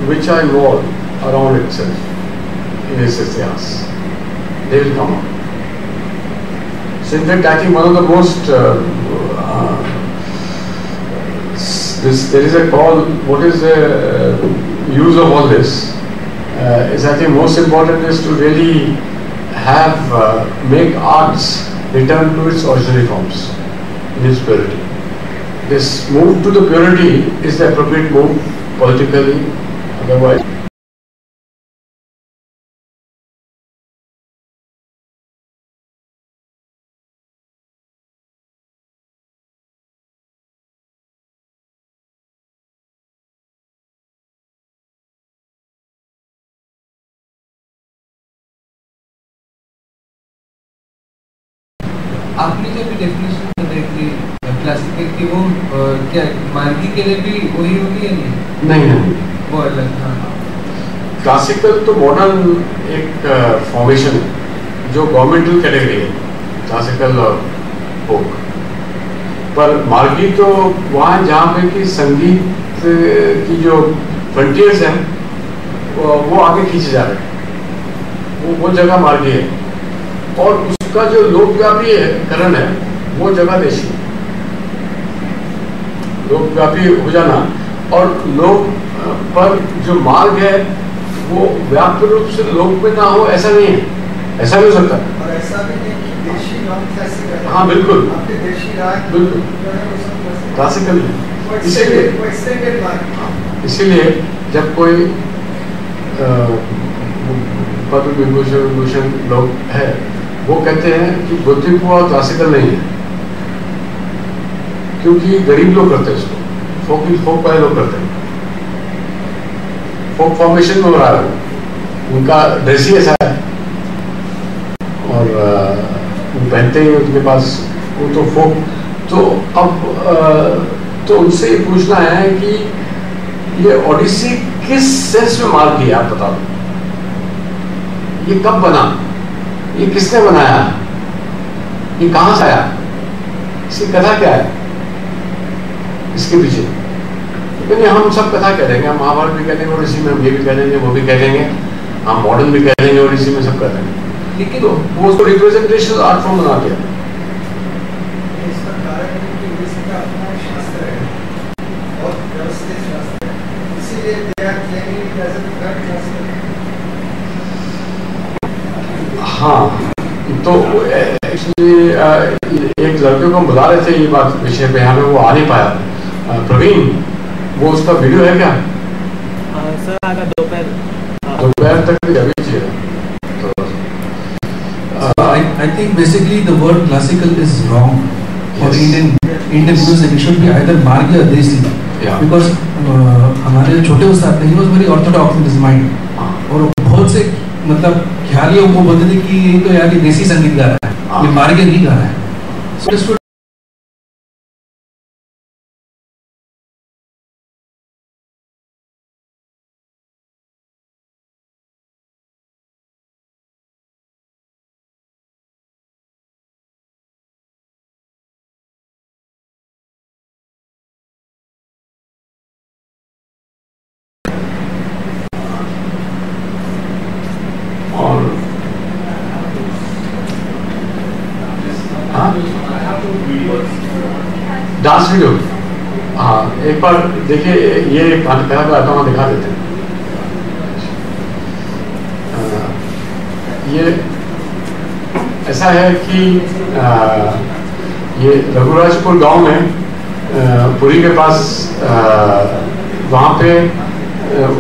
which are involved around itself in its ityas. They will come out. So in fact, I think one of the most, there is a call, what is the use of all this, is I think most important is to really have, make arts return to its original forms, in its purity. This move to the purity is the appropriate move politically, otherwise. आपने जो भी definition बताई थी classical की वो क्या मार्गी के लिए भी वही होगी या नहीं? नहीं वो अलग। हाँ, क्लासिकल तो मॉडर्न एक फॉर्मेशन है जो गवर्नमेंटल कैटेगरी है, क्लासिकल और फोक। पर मार्गी तो वहाँ जहाँ पे कि संगीत की जो फ्रंटियर्स हैं वो आगे खींचे जा रहे हैं, वो जगह मार्गी है। और उसका जो लोकव्यापी है करण है वो जगह देशी, लोकव्यापी हो जाना। और लोक पर जो मार्ग है वो व्याप्त रूप से लोक में ना हो ऐसा नहीं है, ऐसा भी हो सकता है। और ऐसा भी नहीं कि देशी राग क्लासिकल है। हाँ बिल्कुल, देशी राग बिल्कुल क्लासिकल है। इसीलिए जब कोई पद्म विभूषण लोग है वो कहते हैं कि गोत्रीपुआ क्लासिकल नहीं है, क्योंकि गरीब लोग करते हैं इसको, फोक वाले लोग करते हैं, फोक फॉर्मेशन में हो रहा है, उनका ड्रेस ही ऐसा है और वो पहनते ही उनके पास वो तो फोक। तो अब तो उनसे ये पूछना है कि ये ओडिसी किस सेंस में मार किया, आप बता दो, ये कब बना, ये किसने बनाया, ये कहां से आया, इसकी कथा क्या है इसके पीछे? लेकिन हम सब कथा कह देंगे, हम महाभारत भी कह देंगे और इसी में हम ये भी कह देंगे, वो भी कह देंगे, हम मॉडर्न भी कह देंगे और इसी में सब कह देंगे। लेकिन तो वो उसको रिप्रेजेंटेशन आर्ट फॉर्म बना दिया। इसका कारण है कि इसका अपना शास्त्र है और व्यवस्थित शास्त्र है, इसीलिए they are claiming it as a third शास्त्र। हाँ, तो एक्चुअली एक लड़के को हम बुला रहे थे ये बात विषय पे, हमें वो आ नहीं पाया। प्रवीण, वो उसका वीडियो है क्या? सर आगा दोपहर तक अभी चाहिए। I think basically the word classical is wrong for Indian Indian music, it should be either Margi or Desi. Yeah. Because हमारे छोटे उस्ताद थे, he was very orthodox in his mind. और बहुत से मतलब ख्याली वो बोलते थे कि ये तो यार ये देसी संगीत गा रहा है, ये मार्गे नहीं गा रहा है. So this would dance video, हाँ एक बार देखिए, ये पहला को आता हूँ दिखा देते हैं. ये ऐसा है कि ये रघुराजपुर गांव में पुरी के पास वहाँ पे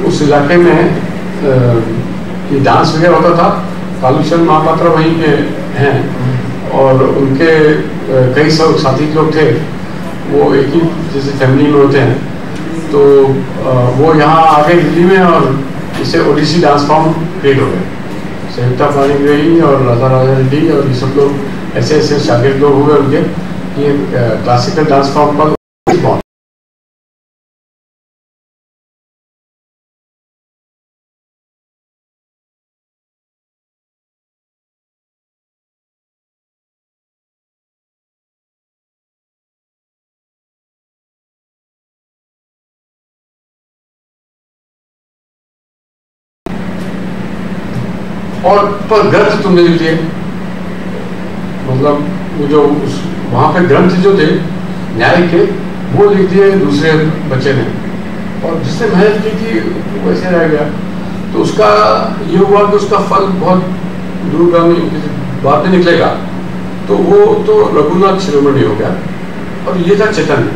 उस इलाके में ये डांस वगैरह होता था. कालूचंद महापात्रा वहीं के हैं और उनके कई सब साथी लोग थे, वो एक ही जैसे फैमिली में होते हैं. तो वो यहाँ आ गए दिल्ली में और इसे ओडिसी डांस फॉर्म क्रिएट हो गए. संयुक्ता पाणिग्रही और राधा राजा रेड्डी और ये सब लोग ऐसे ऐसे शागिर्द लोग हुए उनके. ये क्लासिकल डांस फॉर्म पर और पर ग्रंथ तुमने लिख दिए, मतलब वो जो वहाँ पे ग्रंथ जो थे न्याय के, वो लिख दिए दूसरे बच्चे ने, और जिसने मेहनत की थी वो वैसे रह गया. तो उसका ये हुआ कि उसका फल बहुत दूरगामी बाद में निकलेगा. तो वो तो रघुनाथ शिरोमणि हो गया, और ये था चैतन्य.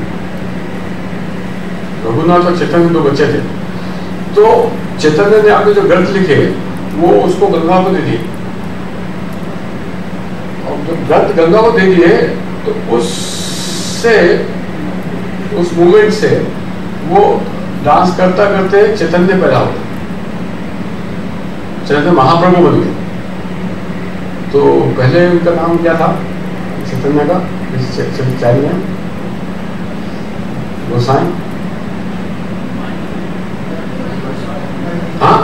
रघुनाथ और चैतन्य दो बच्चे थे. तो चैतन्य ने आपने जो ग्रंथ लिखे वो उसको गंगा को दे दिए, और जब ग्रंथ गंगा को दे दिए तो उससे उस मूवमेंट से वो डांस करता करते चैतन्य पैदा हो, चैतन्य महाप्रभु बन गए. तो पहले उनका नाम क्या था चैतन्य का, चैतन्य गोसाई, हाँ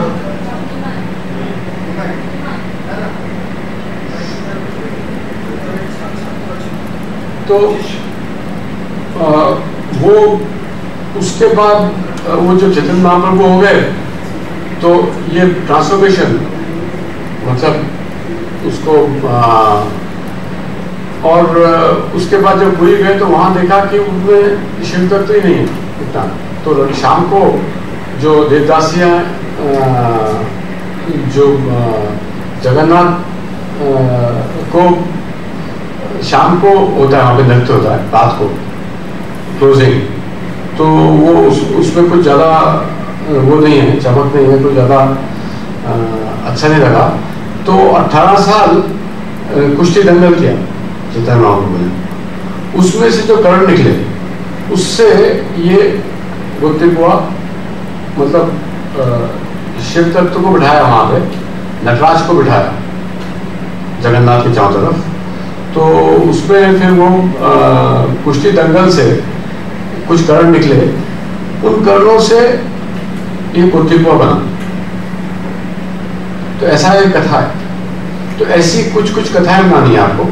तो वो उसके बाद वो जो चैतन्य महाप्रभु हो गए, तो ये ट्रांसफॉर्मेशन मतलब उसको और उसके बाद जब पुरी गए तो वहाँ देखा कि उनमें शिव तत्व ही नहीं है इतना. तो शाम को जो देवदासियाँ जो जगन्नाथ को शाम को होता है, वहाँ पे नृत्य होता है रात को क्लोजिंग, तो वो उसमें कुछ ज़्यादा वो नहीं है, चमक नहीं है, कुछ ज़्यादा अच्छा नहीं लगा. तो 18 साल कुश्ती दंगल किया चैतन्य महाप्रभु ने. उसमें से जो करण निकले उससे ये गुत्तिक हुआ, मतलब शिव तत्व को बिठाया वहाँ पे, नटराज को बिठाया जगन्नाथ के चारों तरफ. तो उसमें फिर वो कुश्ती दंगल से कुछ करण निकले, उन करणों से ये गुत्तिकुआ बना. तो ऐसा एक कथा है. तो ऐसी कुछ कुछ कथाएं बनानी है आपको.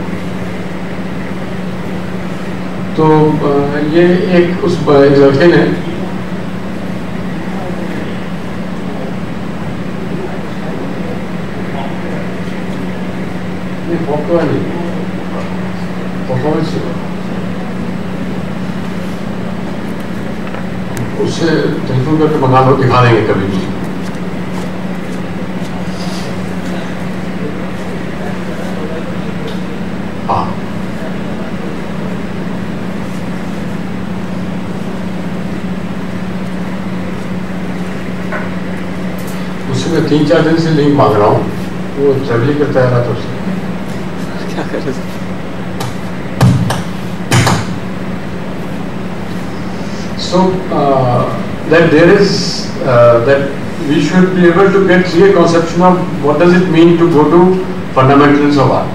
तो ये एक उस लड़के ने उससे टेलीफोन करके मंगा लो, दिखा देंगे कभी भी. हाँ उससे मैं 3-4 दिन से लिंक मांग रहा हूँ. वो ट्रेवलिंग करता है तब से. क्या कर रहे So that there is that we should be able to get clear conception of what does it mean to go to fundamentals of art.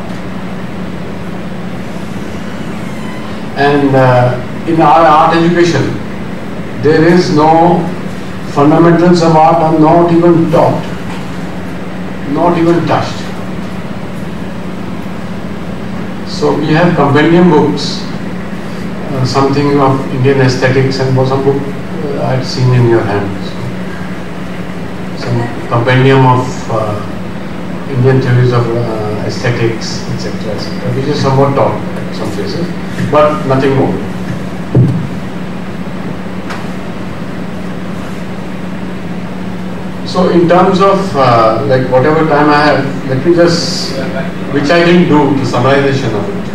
And in our art education, there is no fundamentals of art are not even taught, not even touched. So we have compendium books, something of Indian aesthetics, and some book I had seen in your hand. Some compendium of Indian theories of aesthetics, etc., etc., which is somewhat taught at some places, but nothing more. So in terms of like whatever time I have, let me just, which I didn't do, the summarization of it.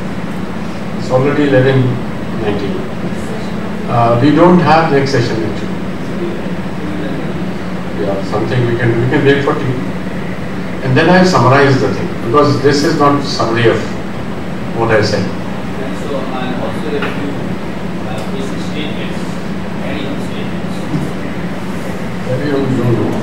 It's already 11:19. We don't have next session actually. Yeah, something we can wait for tea. And then I summarize the thing, because this is not summary of what I said. So and also a few basic statements, any statements. Maybe you don't know.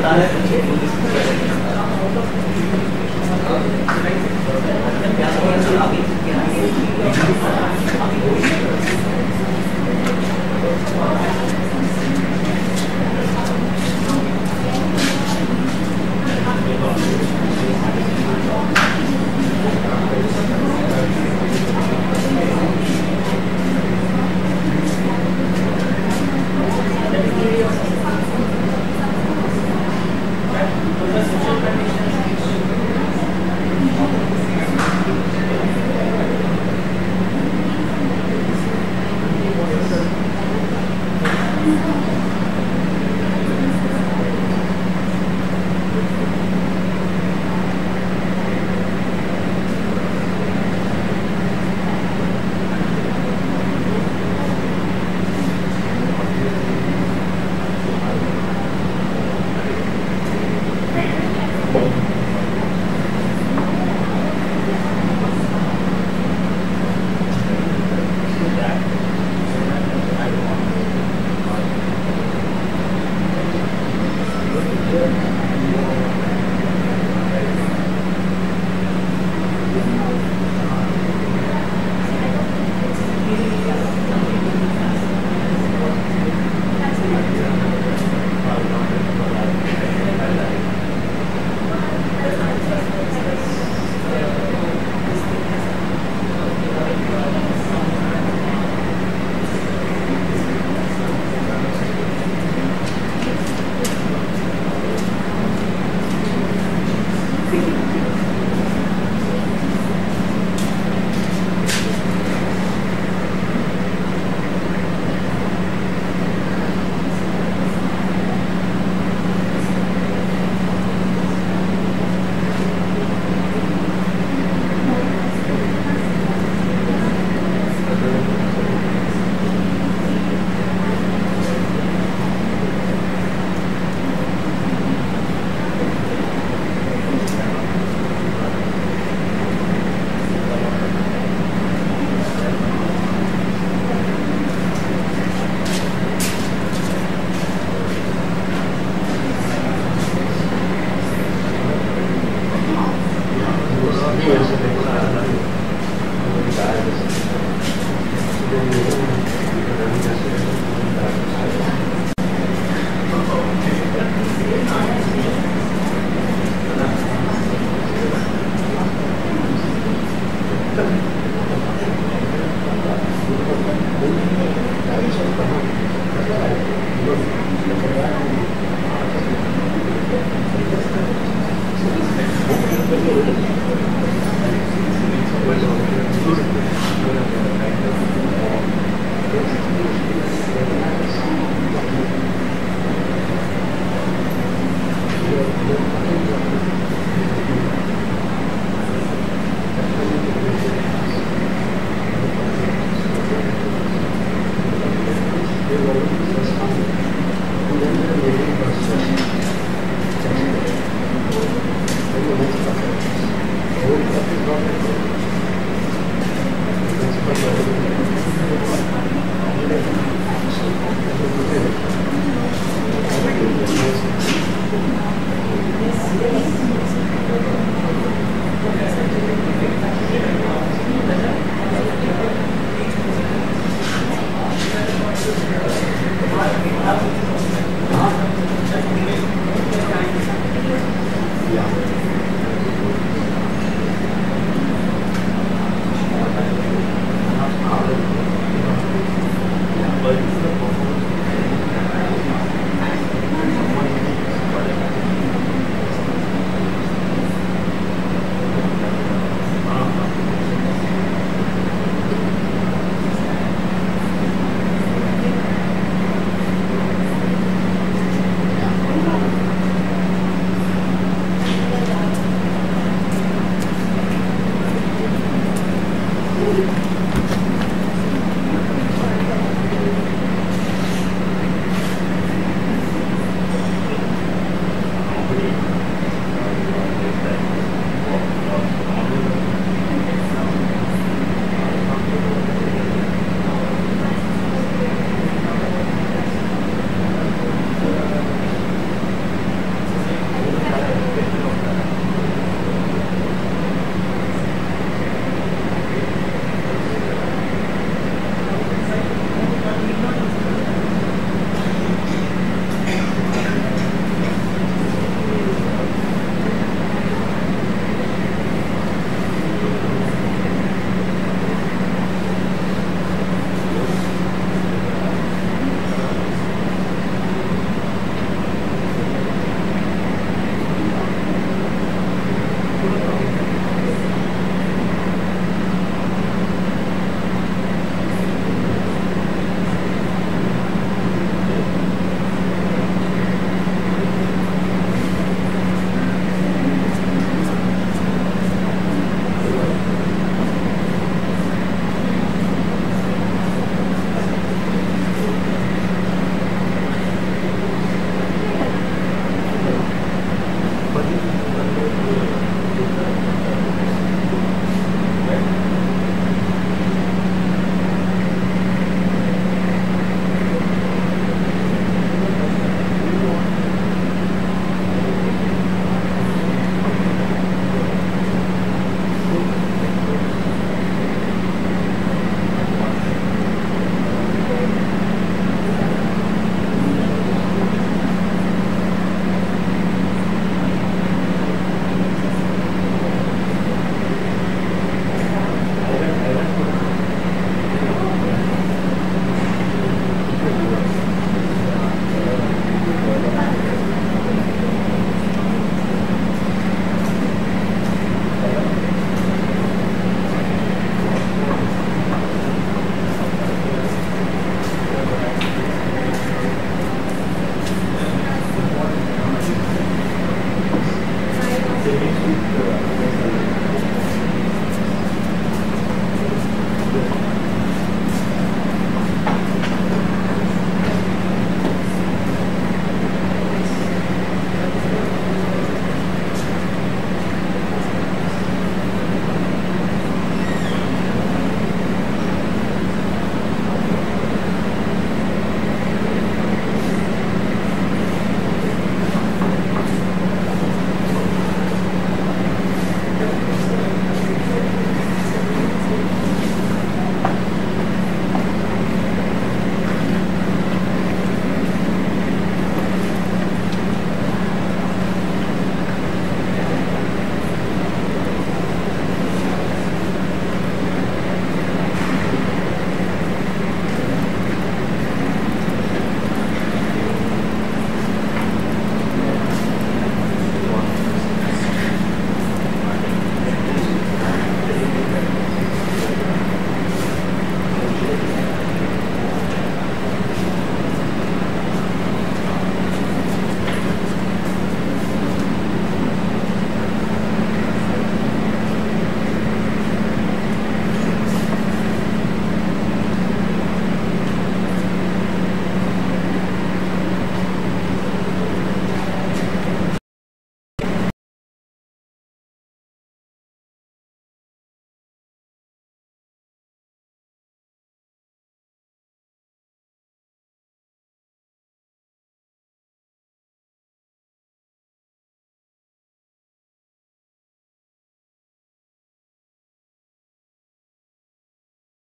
हाँ